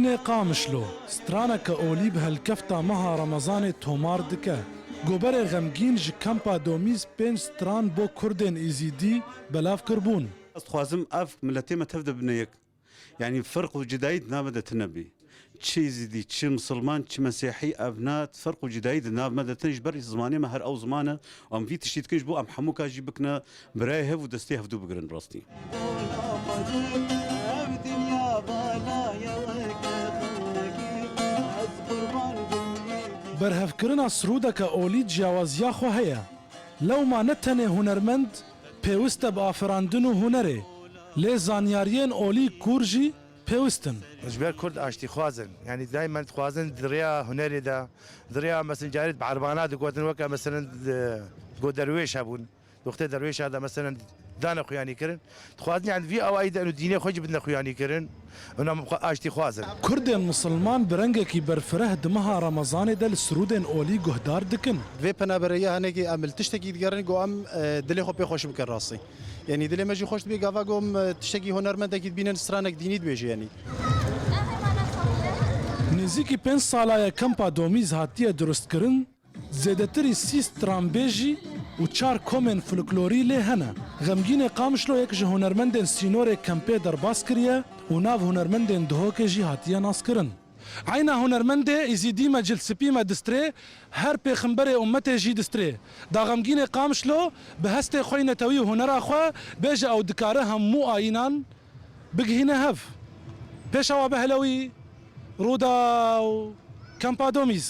غمگین قامشلو سترانک اولیب هلکفتا مها رمضان تومار دکه گوبر غمگین ج کمپا دومیز پنج ستران بو کردن ایزیدی بلاف کربون خوازم اف ملتي ما تبدا بنيك يعني فرق وجدايد نابدا تنبي تشي زيدي تشي مسلمان تشي مسيحي ابنات فرق وجدايد ناب مدى تنجبر زماني مهر او زمانه ام في تشتيت كنج بو ام حموكا جيبكنا برايهف ودستيه هفدو بقرن راستي برهفکرنا سرودک اولی جیاوازیا خو هيا لو ما نتنه هنرمند پیوسته با افراندن و هنره لی زانیارین اولی کورجی پیوستن جبال كرد اشتي خوازن يعني دائما خوازن دريا هنري دا دريا مثلا جاريد بعربانات قوتن وكا مثلا قو درويش هبون وقت درويش هذا مثلا دانا خوياني كرن خوازن يعني في او ايدا انه ديني خوج بدنا خوياني كرن انا اشتي خوازن کردن مسلمان برنگکی برفره دمها رمضان دل سرودن اولی گهدار دکن في بنابريا هنيكي عمل تشتكي دقرن قو ام دلي خو بيخوش بكر راسي يعني دلي ماجي خوش بي قافا قوم تشتكي هنرمندك بينن سترانك دينيد بيجي يعني نزیکی 5 سالای کمپا دومیز هاتیه درست کرن زیادتری 30 سترانبیجی و 4 کومن فولکلوری لی هنه غمگین قامشلو یک جه هنرمندن سینور کمپه در باس کریه و ناو هنرمندن دهوک جی هاتیه ناس کرن عینا هنرمنده ایزیدی ما جلسپی ما دستره هر پیغمبر امت جی دستره دا غمگین قامشلو به هست خوی نتوی هنر خو بیجه او دکاره همو آینان بگهینه هف پیش او بهلوی رودا و کمپا دومیز